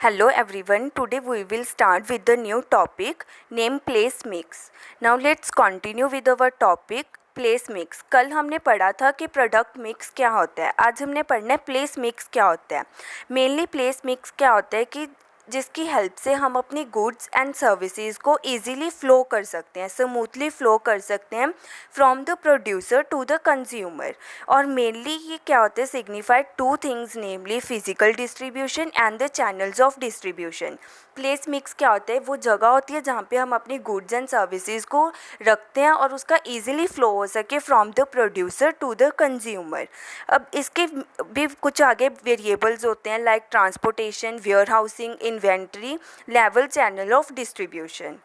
Hello everyone, today we will start with the new topic name place mix. Now let's continue with our topic place mix. कल हमने पढ़ा था कि product mix क्या होता है. आज हमने पढ़ना है प्लेस मिक्स क्या होता है. मेनली प्लेस मिक्स क्या होता है कि जिसकी हेल्प से हम अपनी गुड्स एंड सर्विसेज को इजीली फ्लो कर सकते हैं, स्मूथली फ्लो कर सकते हैं from the producer to the consumer. और मेनली ये क्या होता है, signified two things, namely physical distribution and the channels of distribution. Place mix क्या होता है, वो जगह होती है जहाँ पे हम अपनी गुड्स एंड सर्विसेज को रखते हैं और उसका इजीली फ्लो हो सके from the producer to the consumer. अब इसके भी कुछ आगे वेरिएबल्स होते हैं like transportation, warehousing, inventory, level, channel of distribution.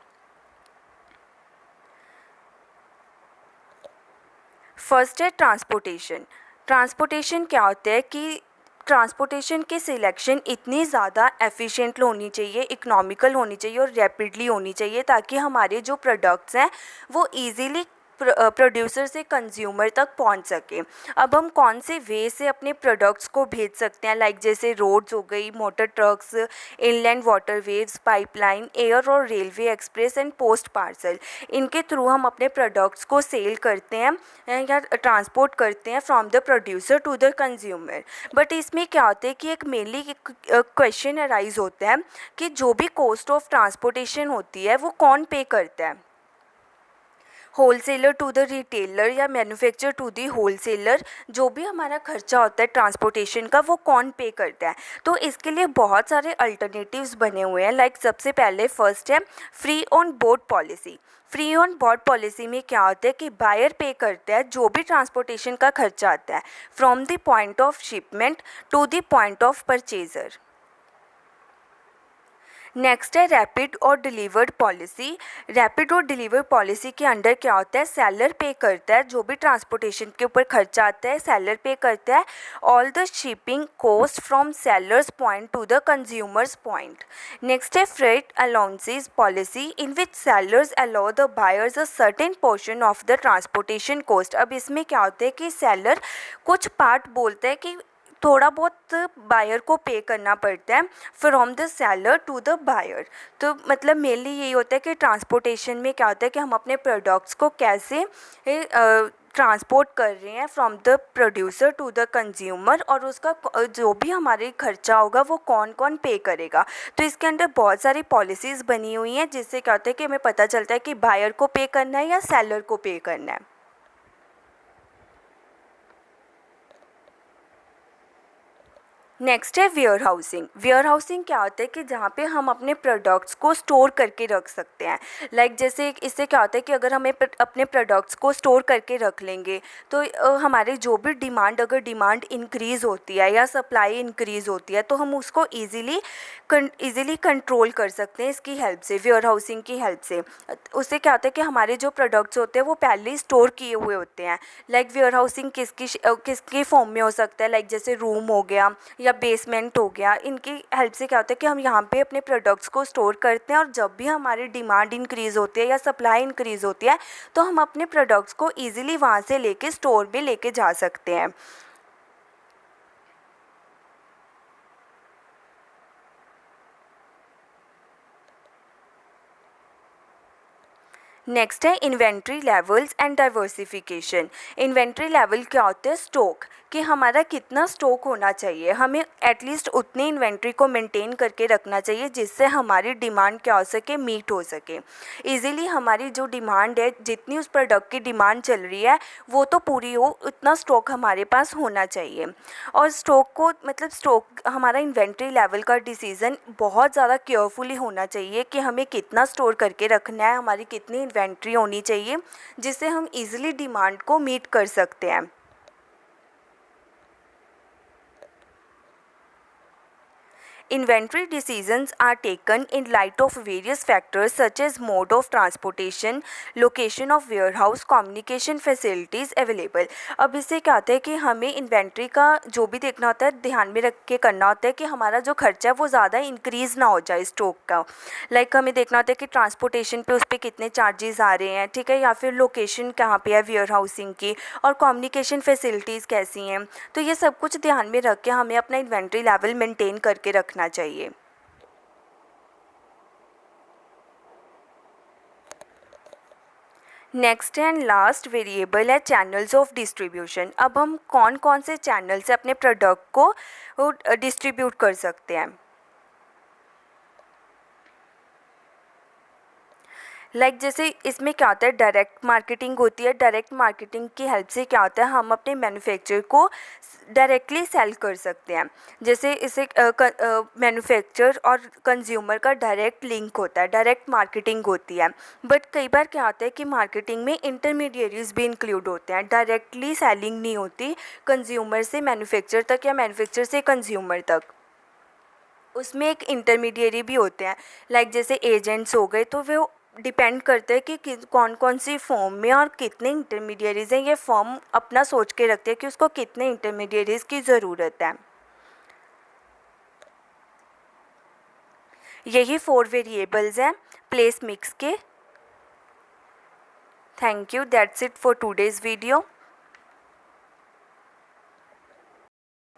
First है ट्रांसपोर्टेशन. ट्रांसपोर्टेशन क्या होता है कि ट्रांसपोर्टेशन की सिलेक्शन इतनी ज़्यादा एफिशिएंट होनी चाहिए, इकोनॉमिकल होनी चाहिए और रैपिडली होनी चाहिए ताकि हमारे जो प्रोडक्ट्स हैं वो इजीली प्रोड्यूसर से कंज्यूमर तक पहुंच सके. अब हम कौन से वे से अपने प्रोडक्ट्स को भेज सकते हैं, लाइक जैसे रोड्स हो गई, motor trucks, inland waterways, pipeline, air और railway express and post parcel. इनके थ्रू हम अपने प्रोडक्ट्स को सेल करते हैं या ट्रांसपोर्ट करते हैं from the producer to the consumer. But इसमें क्या होता है कि एक मेनली क्वेश्चन अराइज होता है कि जो भी कॉस्ट ऑफ ट्रांसपोर्टेशन होती है वो कौन पे करता है, होलसेलर टू द रिटेलर या मैन्युफैक्चर टू दी होलसेलर. जो भी हमारा खर्चा होता है ट्रांसपोर्टेशन का वो कौन पे करता है. तो इसके लिए बहुत सारे अल्टरनेटिव्स बने हुए हैं. लाइक सबसे पहले फर्स्ट है free on board policy. Free on board policy में क्या होता है कि बायर पे करता है जो भी ट्रांसपोर्टेशन का खर्चा आता है from the point of shipment to the point of purchaser. Next है रैपिड और डिलीवर्ड पॉलिसी. रैपिड और डिलीवर पॉलिसी के अंडर क्या होता है, सेलर पे करता है जो भी ट्रांसपोर्टेशन के ऊपर खर्चा आता है, सेलर पे करता है all the shipping cost from sellers point to the consumers point. Next है freight allowances policy in which sellers allow the buyers a certain portion of the transportation cost. अब इसमें क्या होता है कि सेलर कुछ पार्ट बोलता है कि थोड़ा बहुत बायर को पे करना पड़ता है from the seller to the buyer. तो मतलब मेनली यही होता है कि ट्रांसपोर्टेशन में क्या होता है कि हम अपने प्रोडक्ट्स को कैसे ट्रांसपोर्ट कर रहे हैं from the producer to the consumer और उसका जो भी हमारे खर्चा होगा वो कौन कौन पे करेगा. तो इसके अंदर बहुत सारी पॉलिसीज़ बनी हुई हैं जिससे क्या होता है कि हमें पता चलता है कि बायर को पे करना है या सेलर को पे करना है. नेक्स्ट है वेयर हाउसिंग. वेयर हाउसिंग क्या होता है कि जहाँ पे हम अपने प्रोडक्ट्स को स्टोर करके रख सकते हैं. लाइक जैसे इससे क्या होता है कि अगर हमें अपने प्रोडक्ट्स को स्टोर करके रख लेंगे तो हमारे जो भी डिमांड, अगर डिमांड इंक्रीज़ होती है या सप्लाई इंक्रीज़ होती है तो हम उसको ईज़िली कंट्रोल कर सकते हैं इसकी हेल्प से, वेयर हाउसिंग की हेल्प से. उससे क्या होता है कि हमारे जो प्रोडक्ट्स होते हैं वो पहले ही स्टोर किए हुए होते हैं. लाइक वेयर हाउसिंग किसके फॉर्म में हो सकता है, लाइक जैसे रूम हो गया या बेसमेंट हो गया. इनकी हेल्प से क्या होता है कि हम यहाँ पे अपने प्रोडक्ट्स को स्टोर करते हैं और जब भी हमारी डिमांड इंक्रीज़ होती है या सप्लाई इंक्रीज़ होती है तो हम अपने प्रोडक्ट्स को ईजिली वहाँ से लेके स्टोर में लेके जा सकते हैं. नेक्स्ट है inventory levels and diversification. Inventory level क्या होता है, स्टॉक, कि हमारा कितना स्टॉक होना चाहिए. हमें एटलीस्ट उतनी इन्वेंट्री को मेंटेन करके रखना चाहिए जिससे हमारी डिमांड क्या हो सके, मीट हो सके इजीली. हमारी जो डिमांड है, जितनी उस प्रोडक्ट की डिमांड चल रही है वो तो पूरी हो, उतना स्टॉक हमारे पास होना चाहिए. और स्टॉक को मतलब स्टॉक हमारा इन्वेंट्री लेवल का डिसीज़न बहुत ज़्यादा केयरफुली होना चाहिए कि हमें कितना स्टोर करके रखना है, हमारी कितनी इन्वेंट्री होनी चाहिए जिससे हम इजीली डिमांड को मीट कर सकते हैं. Inventory decisions are taken in light of various factors such as mode of transportation, location of warehouse, communication facilities available. अब इससे क्या होता है कि हमें इन्वेंट्री का जो भी देखना होता है ध्यान में रख के करना होता है कि हमारा जो खर्चा है वो ज़्यादा इंक्रीज़ ना हो जाए स्टॉक का. लाइक हमें देखना होता है कि ट्रांसपोर्टेशन पे उस पर कितने चार्जेस आ रहे हैं, ठीक है, या फिर लोकेशन कहाँ पे है वेयर हाउसिंग की, और कम्युनिकेशन फैसिलिटीज़ कैसी हैं. तो ये सब कुछ ध्यान में रख के हमें अपना इन्वेंट्री लेवल मेंटेन करके रखना चाहिए. नेक्स्ट एंड लास्ट वेरिएबल है चैनल्स ऑफ डिस्ट्रीब्यूशन। अब हम कौन कौन से चैनल से अपने प्रोडक्ट को डिस्ट्रीब्यूट कर सकते हैं। जैसे इसमें क्या होता है, डायरेक्ट मार्केटिंग होती है। डायरेक्ट मार्केटिंग की हेल्प से क्या होता है, हम अपने मैन्युफैक्चर को डायरेक्टली सेल कर सकते हैं। जैसे इसे मैन्युफैक्चर और कंज्यूमर का डायरेक्ट लिंक होता है, डायरेक्ट मार्केटिंग होती है। बट कई बार क्या होता है कि मार्केटिंग में इंटरमीडिएरीज भी इंक्लूड होते हैं, डायरेक्टली सेलिंग नहीं होती कंज्यूमर से मैन्युफैक्चर तक या मैन्युफैक्चर से कंज्यूमर तक। उसमें एक इंटरमीडिएरी भी होते हैं, जैसे एजेंट्स हो गए। तो वो डिपेंड करते हैं कि कौन कौन सी फॉर्म में और कितने इंटरमीडिएरीज हैं। ये फॉर्म अपना सोच के रखते हैं कि उसको कितने इंटरमीडिएरीज की ज़रूरत है। यही 4 वेरिएबल्स हैं प्लेस मिक्स के। Thank you, that's it for today's video.